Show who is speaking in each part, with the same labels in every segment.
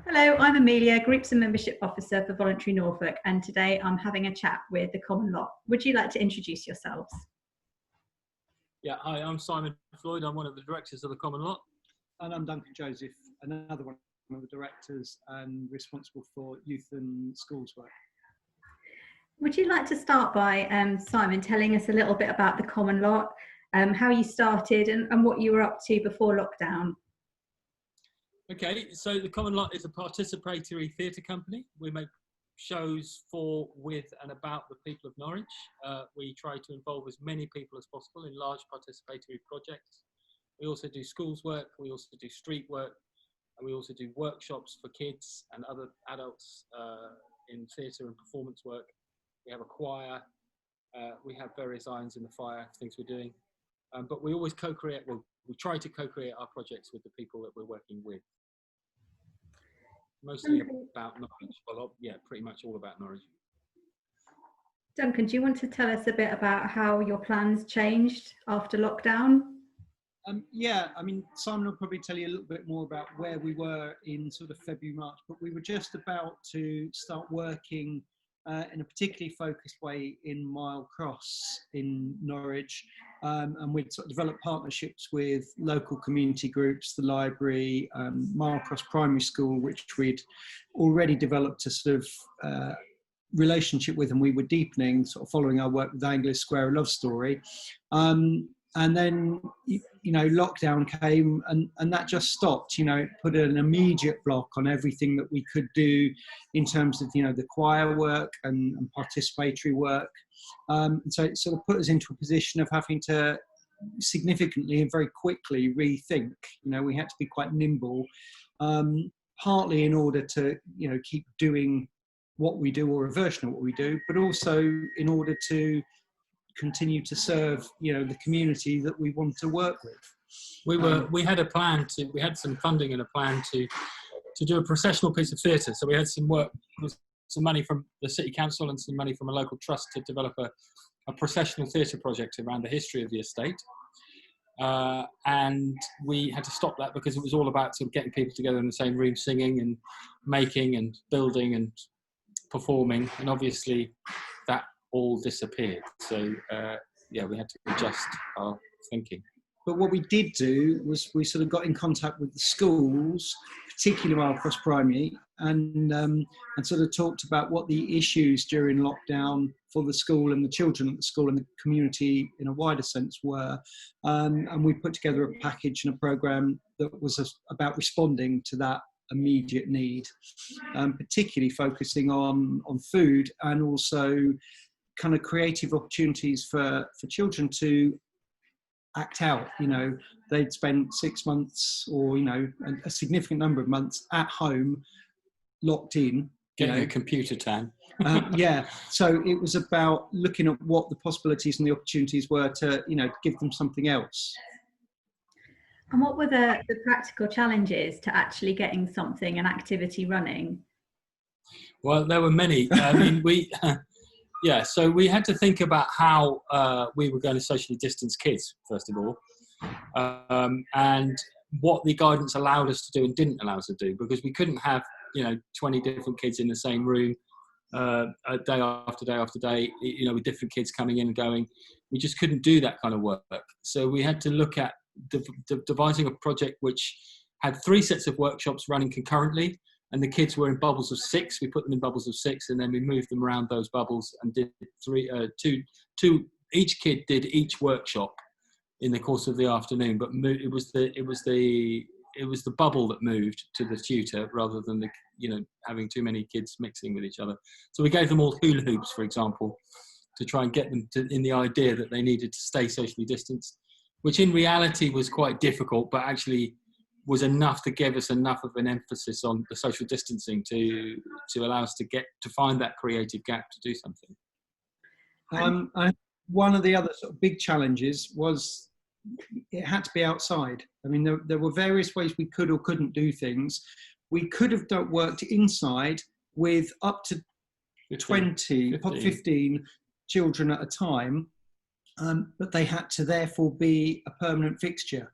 Speaker 1: Hello, I'm Amelia, Groups and Membership Officer for Voluntary Norfolk, and today I'm having a chat with the Common Lot. Would you like to introduce yourselves?
Speaker 2: Yeah, hi, I'm Simon Floyd. I'm one of the directors of the Common Lot.
Speaker 3: And I'm Duncan Joseph, another one of the directors and responsible for youth and schools work.
Speaker 1: Would you like to start by, Simon, telling us a little bit about the Common Lot, how you started and what you were up to before lockdown?
Speaker 2: Okay, so the Common Lot is a participatory theatre company. We make shows for, with and about the people of Norwich. We try to involve as many people as possible in large participatory projects. We also do schools work, we also do street work, and we also do workshops for kids and other adults in theatre and performance work. We have a choir, we have various irons in the fire, things we're doing. But we always co-create, well, we try to co-create our projects with the people that we're working with. Mostly about Norwich, well, yeah, pretty much all about Norwich.
Speaker 1: Duncan, do you want to tell us a bit about how your plans changed after lockdown?
Speaker 3: Yeah, I mean, Simon will probably tell you a little bit more about where we were in sort of February, March, but we were just about to start working in a particularly focused way in Mile Cross in Norwich, and we'd sort of developed partnerships with local community groups, the library, Mile Cross Primary School, which we'd already developed a sort of relationship with, and we were deepening, sort of following our work with Anglia Square, a love story. And then, you know, lockdown came and that just stopped. You know, it put an immediate block on everything that we could do in terms of, you know, the choir work and participatory work. And so it sort of put us into a position of having to significantly and very quickly rethink. You know, we had to be quite nimble, partly in order to, you know, keep doing what we do or a version of what we do, but also in order to continue to serve, you know, the community that we want to work with.
Speaker 2: We had a plan to, we had some funding and a plan to do a processional piece of theatre. So we had some work, some money from the City Council and some money from a local trust to develop a processional theatre project around the history of the estate. And we had to stop that because it was all about sort of getting people together in the same room, singing and making and building and performing. And obviously that all disappeared. So yeah, we had to adjust our thinking.
Speaker 3: But what we did do was we sort of got in contact with the schools, particularly Mile Cross Primary, and sort of talked about what the issues during lockdown for the school and the children at the school and the community in a wider sense were. And we put together a package and a programme that was about responding to that immediate need, particularly focusing on food and also kind of creative opportunities for children to act out. You know, they'd spent 6 months or, you know, a significant number of months at home, locked in.
Speaker 2: Getting a computer tan.
Speaker 3: Yeah, so it was about looking at what the possibilities and the opportunities were to, you know, give them something else.
Speaker 1: And what were the practical challenges to actually getting something, an activity running?
Speaker 2: Well, there were many. I mean, yeah, so we had to think about how we were going to socially distance kids, first of all, and what the guidance allowed us to do and didn't allow us to do, because we couldn't have, you know, 20 different kids in the same room day after day after day, you know, with different kids coming in and going. We just couldn't do that kind of work. So we had to look at devising a project which had 3 sets of workshops running concurrently. And the kids were in bubbles of 6. We put them in bubbles of 6, and then we moved them around those bubbles and did two. Each kid did each workshop in the course of the afternoon. But it was the bubble that moved to the tutor rather than the, you know, having too many kids mixing with each other. So we gave them all hula hoops, for example, to try and get them in the idea that they needed to stay socially distanced, which in reality was quite difficult, but actually was enough to give us enough of an emphasis on the social distancing to allow us to find that creative gap to do something.
Speaker 3: One of the other sort of big challenges was it had to be outside. I mean, there were various ways we could or couldn't do things. We could have worked inside with up to 15 children at a time, but they had to therefore be a permanent fixture.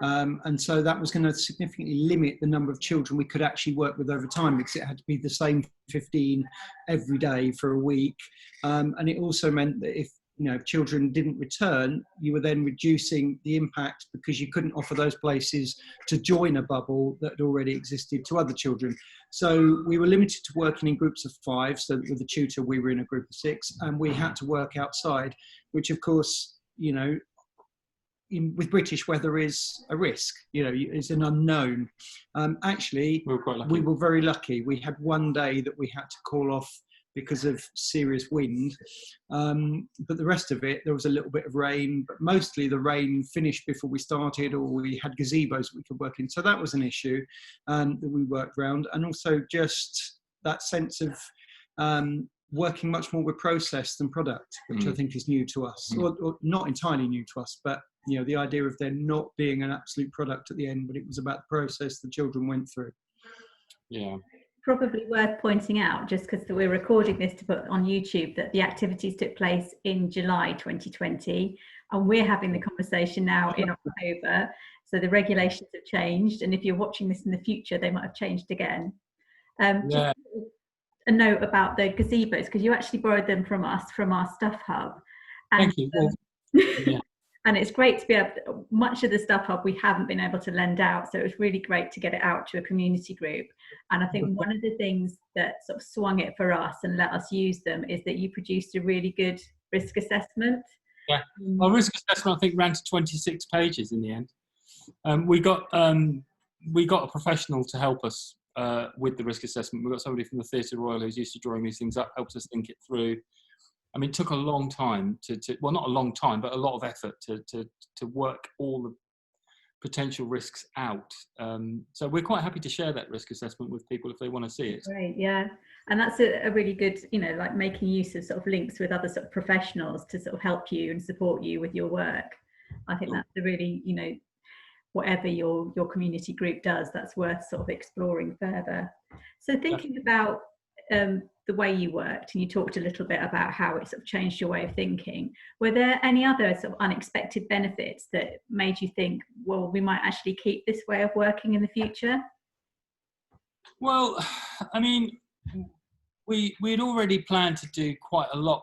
Speaker 3: And so that was going to significantly limit the number of children we could actually work with over time, because it had to be the same 15 every day for a week. And it also meant that if children didn't return, you were then reducing the impact, because you couldn't offer those places to join a bubble that had already existed to other children. So we were limited to working in groups of 5. So with the tutor, we were in a group of 6, and we had to work outside, which of course, with British weather is a risk, is an unknown. Actually, we were very lucky. We had one day that we had to call off because of serious wind, but the rest of it, there was a little bit of rain, but mostly the rain finished before we started, or we had gazebos we could work in. So that was an issue that we worked around. And also just that sense of working much more with process than product, which I think is new to us, or not entirely new to us, but the idea of there not being an absolute product at the end, but it was about the process the children went through.
Speaker 2: Yeah.
Speaker 1: Probably worth pointing out, just because we're recording this to put on YouTube, that the activities took place in July 2020, and we're having the conversation now in October. So the regulations have changed, and if you're watching this in the future, they might have changed again. Just a note about the gazebos, because you actually borrowed them from us, from our Stuff Hub. And,
Speaker 2: thank you.
Speaker 1: and it's great to be able to, much of the Stuff Hub we haven't been able to lend out, so it was really great to get it out to a community group. And I think one of the things that sort of swung it for us and let us use them is that you produced a really good risk assessment.
Speaker 2: Yeah, our risk assessment, I think, ran to 26 pages in the end. We got a professional to help us with the risk assessment. We got somebody from the Theatre Royal who's used to drawing these things up, helps us think it through. I mean, it took a long time well, not a long time, but a lot of effort to work all the potential risks out. So we're quite happy to share that risk assessment with people if they want to see it.
Speaker 1: Right, yeah. And that's a really good, like making use of sort of links with other sort of professionals to sort of help you and support you with your work. I think that's a really, whatever your community group does, that's worth sort of exploring further. So thinking about the way you worked, and you talked a little bit about how it sort of changed your way of thinking. Were there any other sort of unexpected benefits that made you think, well, we might actually keep this way of working in the future?
Speaker 2: Well, I mean, we'd already planned to do quite a lot.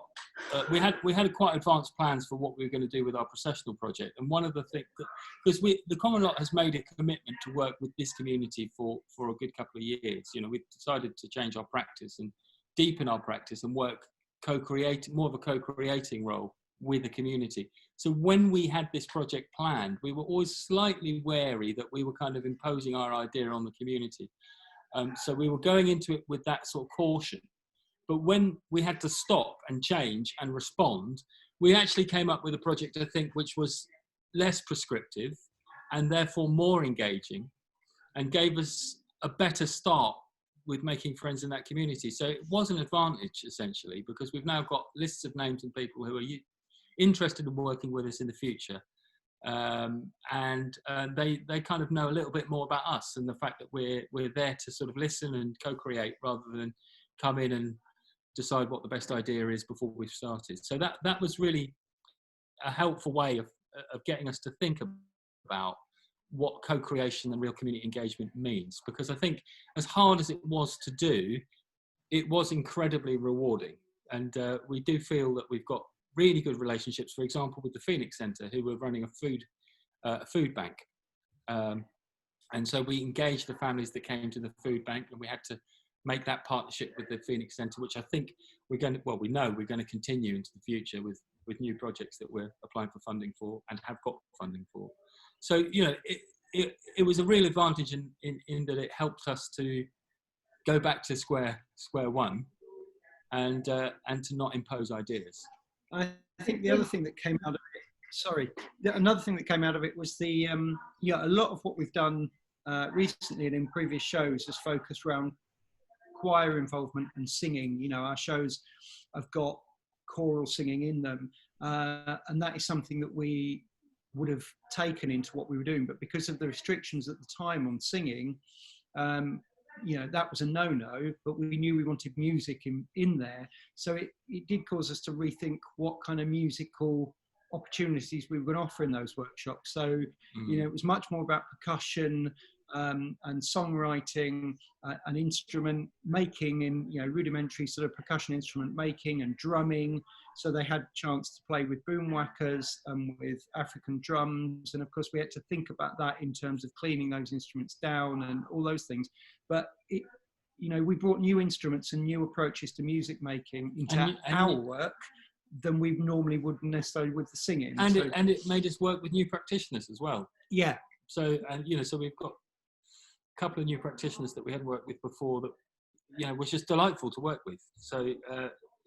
Speaker 2: We had quite advanced plans for what we were going to do with our processional project. And one of the things, because the Common Lot has made a commitment to work with this community for a good couple of years. We decided to change our practice and deepen our practice and work more of a co-creating role with the community. So when we had this project planned, we were always slightly wary that we were kind of imposing our idea on the community. So we were going into it with that sort of caution. But when we had to stop and change and respond, we actually came up with a project, I think, which was less prescriptive and therefore more engaging, and gave us a better start with making friends in that community. So it was an advantage, essentially, because we've now got lists of names and people who are interested in working with us in the future. And they kind of know a little bit more about us and the fact that we're there to sort of listen and co-create rather than come in and decide what the best idea is before we've started. So that was really a helpful way of getting us to think about what co-creation and real community engagement means, because I think as hard as it was to do, it was incredibly rewarding. And we do feel that we've got really good relationships, for example, with the Phoenix Centre, who were running a food bank. And so we engaged the families that came to the food bank, and we had to make that partnership with the Phoenix Centre, which I think we know we're going to continue into the future with new projects that we're applying for funding for and have got funding for. So, it was a real advantage in that it helped us to go back to square one and to not impose ideas.
Speaker 3: I think the other thing that came out of it, another thing that came out of it was a lot of what we've done recently and in previous shows has focused around choir involvement and singing. Our shows have got choral singing in them, and that is something that we would have taken into what we were doing, but because of the restrictions at the time on singing, that was a no-no, but we knew we wanted music in there. So it did cause us to rethink what kind of musical opportunities we were going to offer in those workshops. So, you know, it was much more about percussion and songwriting and instrument making, in, you know, rudimentary sort of percussion instrument making and drumming. So they had a chance to play with boom whackers and with African drums. And of course we had to think about that in terms of cleaning those instruments down and all those things. But it, you know, we brought new instruments and new approaches to music making into our work than we normally would necessarily with the singing.
Speaker 2: And,
Speaker 3: so,
Speaker 2: it made us work with new practitioners as well.
Speaker 3: Yeah.
Speaker 2: So, and, you know, so we've got a couple of new practitioners that we hadn't worked with before that, you know, was just delightful to work with. So,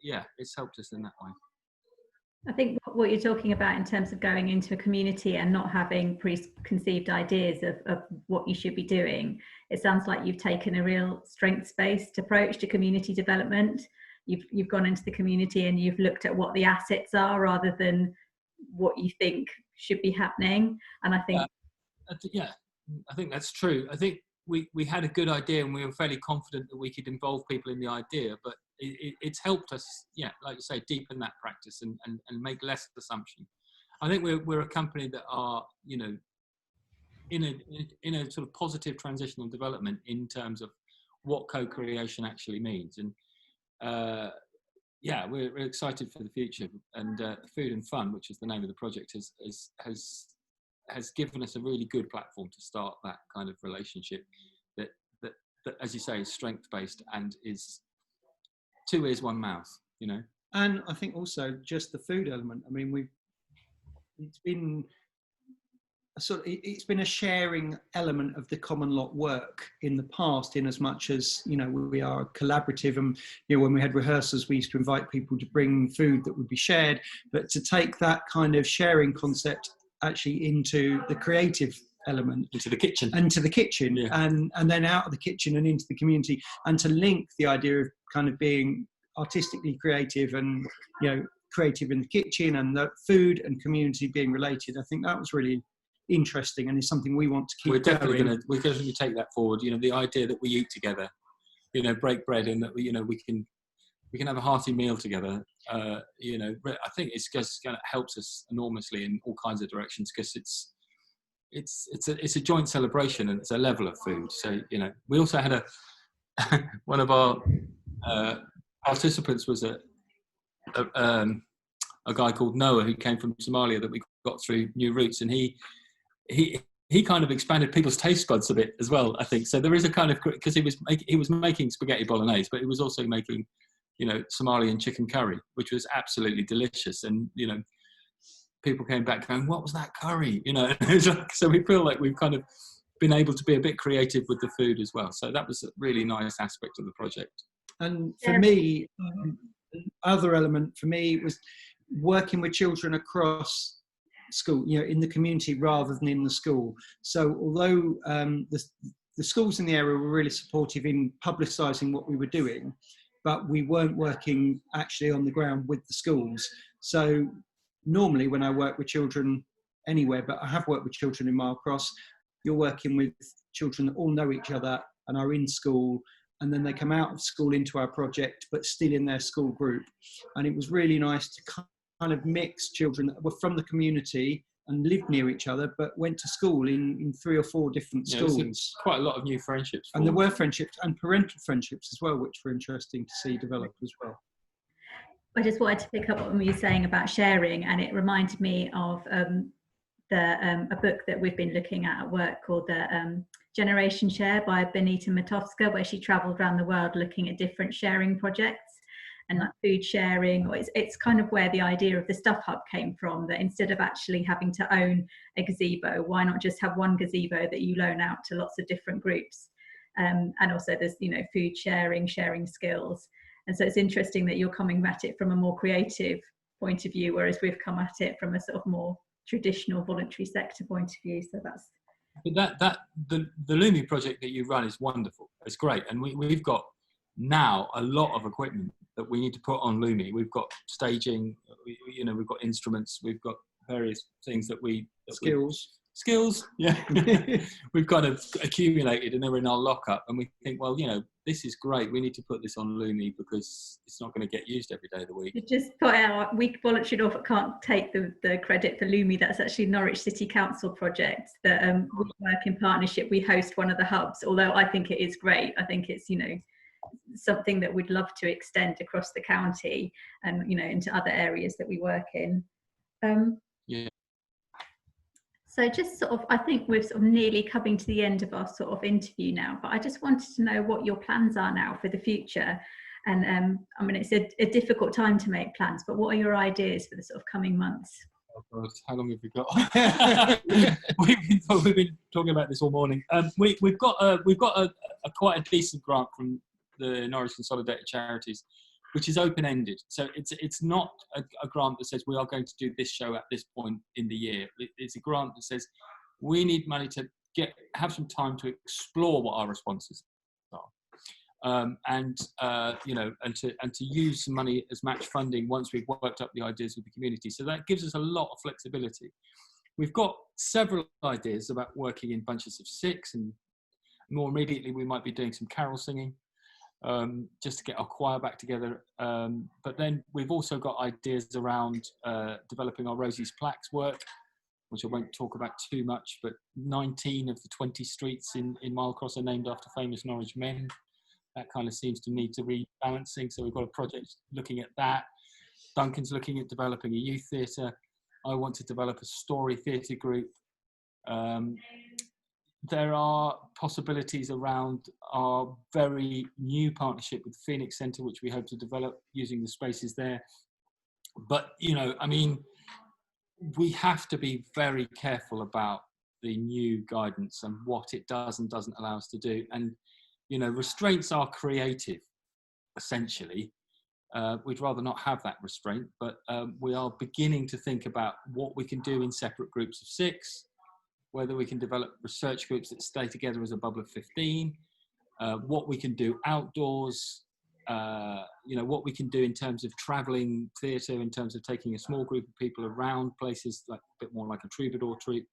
Speaker 2: yeah, it's helped us in that way.
Speaker 1: I think what you're talking about in terms of going into a community and not having preconceived ideas of what you should be doing, it sounds like you've taken a real strengths-based approach to community development. You've gone into the community and you've looked at what the assets are rather than what you think should be happening. And I think,
Speaker 2: yeah, I think that's true. I think we had a good idea and we were fairly confident that we could involve people in the idea, but it's helped us, yeah, like you say, deepen that practice and make less assumption. I think we're a company that are, you know, in a sort of positive transitional development in terms of what co-creation actually means. And yeah, we're excited for the future. And Food and Fun, which is the name of the project, has given us a really good platform to start that kind of relationship that as you say, is strength-based and is 2 ears, 1 mouth, you know.
Speaker 3: And I think also just the food element. I mean, it's been a sharing element of the common lot work in the past, in as much as, you know, we are collaborative, and, you know, when we had rehearsals we used to invite people to bring food that would be shared, but to take that kind of sharing concept actually into the creative element,
Speaker 2: into the kitchen,
Speaker 3: yeah. and then out of the kitchen and into the community, and to link the idea of kind of being artistically creative and, you know, creative in the kitchen and the food and community being related. I think that was really interesting and is something we want to keep.
Speaker 2: We're definitely going to take that forward. You know, the idea that we eat together, you know, break bread, and that we, you know, we can have a hearty meal together. You know, I think it's just going to helps us enormously in all kinds of directions, because it's a joint celebration and it's a level of food. So, you know, we also had one of our participants was a guy called Noah, who came from Somalia, that we got through New Routes, and he kind of expanded people's taste buds a bit as well, I think. So there is a kind of, because he was making spaghetti bolognese, but he was also making, you know, Somalian chicken curry, which was absolutely delicious. And, you know, people came back going, "What was that curry?" You know, so we feel like we've kind of been able to be a bit creative with the food as well. So that was a really nice aspect of the project. And
Speaker 3: for me, other element for me was working with children across school, you know, in the community rather than in the school. So although the schools in the area were really supportive in publicising what we were doing, but we weren't working actually on the ground with the schools. So normally when I work with children anywhere, but I have worked with children in Marlcross, you're working with children that all know each other and are in school, and then they come out of school into our project, but still in their school group. And it was really nice to kind of mix children that were from the community and lived near each other, but went to school in 3 or 4 different schools.
Speaker 2: Quite a lot of new friendships.
Speaker 3: And there were friendships and parental friendships as well, which were interesting to see develop as well.
Speaker 1: I just wanted to pick up on what you were saying about sharing, and it reminded me of a book that we've been looking at work called the Generation Share by Benita Matowska, where she travelled around the world looking at different sharing projects and like food sharing. Or it's kind of where the idea of the Stuff Hub came from, that instead of actually having to own a gazebo, why not just have one gazebo that you loan out to lots of different groups? And also there's, you know, food sharing skills. And so it's interesting that you're coming at it from a more creative point of view, whereas we've come at it from a sort of more traditional voluntary sector point of view. So that's.
Speaker 2: But the Lumi project that you run is wonderful. It's great, and we've got now a lot of equipment that we need to put on Lumi. We've got staging, you know, we've got instruments, we've got various things that
Speaker 3: skills.
Speaker 2: skills, yeah. We've kind of accumulated and they're in our lockup, and we think, well, you know, this is great. We need to put this on Lumi because it's not going to get used every day of the week.
Speaker 1: You just put out, we Voluntary Norfolk can't take the credit for Lumi. That's actually Norwich City Council project that we work in partnership. We host one of the hubs, although I think it is great. I think it's, you know, something that we'd love to extend across the county and, you know, into other areas that we work in.
Speaker 2: Yeah.
Speaker 1: So just sort of, I think we're sort of nearly coming to the end of our sort of interview now, but I just wanted to know what your plans are now for the future. And I mean, it's a difficult time to make plans, but what are your ideas for the sort of coming months?
Speaker 2: Oh God, how long have we got? we've been talking about this all morning. We've got a quite a decent grant from the Norwich Consolidated Charities, which is open-ended. So it's not a grant that says we are going to do this show at this point in the year. It's a grant that says we need money to have some time to explore what our responses are, and you know, and to use some money as match funding once we've worked up the ideas with the community. So that gives us a lot of flexibility. We've got several ideas about working in bunches of 6, and more immediately we might be doing some carol singing. Just to get our choir back together. But then we've also got ideas around developing our Rosie's Plaques work, which I won't talk about too much, but 19 of the 20 streets in Milecross are named after famous Norwich men. That kind of seems to need to rebalancing. So we've got a project looking at that. Duncan's looking at developing a youth theatre. I want to develop a story theatre group. There are possibilities around our very new partnership with Phoenix Centre, which we hope to develop using the spaces there. But, you know, I mean, we have to be very careful about the new guidance and what it does and doesn't allow us to do. And, you know, restraints are creative, essentially. We'd rather not have that restraint, but we are beginning to think about what we can do in separate groups of 6, whether we can develop research groups that stay together as a bubble of 15, what we can do outdoors, you know, what we can do in terms of travelling theatre, in terms of taking a small group of people around places like a bit more like a troubadour troupe.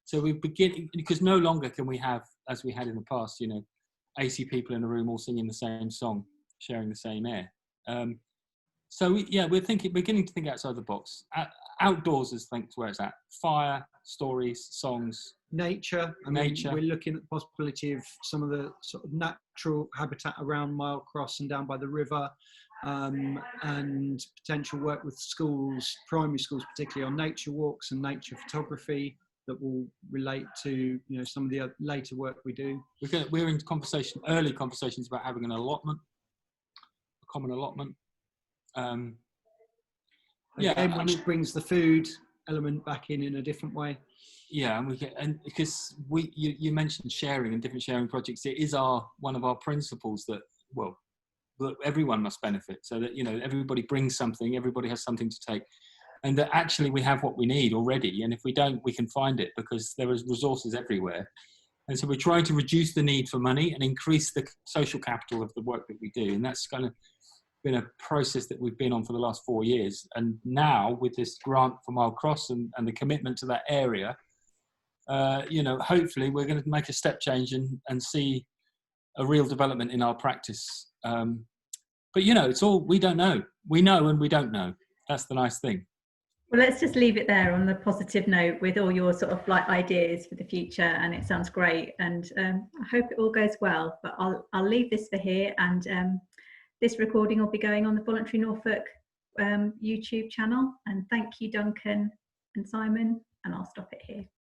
Speaker 2: So we begin, because no longer can we have, as we had in the past, you know, 80 people in a room all singing the same song, sharing the same air. So yeah, we're beginning to think outside the box. Outdoors is where it's at. Fire, stories, songs.
Speaker 3: Nature. I mean, we're looking at the possibility of some of the sort of natural habitat around Milecross and down by the river, and potential work with schools, primary schools particularly, on nature walks and nature photography that will relate to, you know, some of the other later work we do.
Speaker 2: We're in early conversations about having an allotment, a common allotment.
Speaker 3: Again, which brings the food element back in a different way.
Speaker 2: Yeah, and because you mentioned sharing and different sharing projects, it is one of our principles that everyone must benefit, so that, you know, everybody brings something, everybody has something to take, and that actually we have what we need already, and if we don't, we can find it because there is resources everywhere. And so we're trying to reduce the need for money and increase the social capital of the work that we do, and that's kind of been a process that we've been on for the last 4 years. And now with this grant for Milecross and the commitment to that area, you know, hopefully we're going to make a step change and see a real development in our practice. But, you know, it's all, we don't know. We know and we don't know. That's the nice thing.
Speaker 1: Well, let's just leave it there on the positive note with all your sort of like ideas for the future, and it sounds great. And I hope it all goes well, but I'll leave this for here, and this recording will be going on the Voluntary Norfolk YouTube channel. And thank you, Duncan and Simon, and I'll stop it here.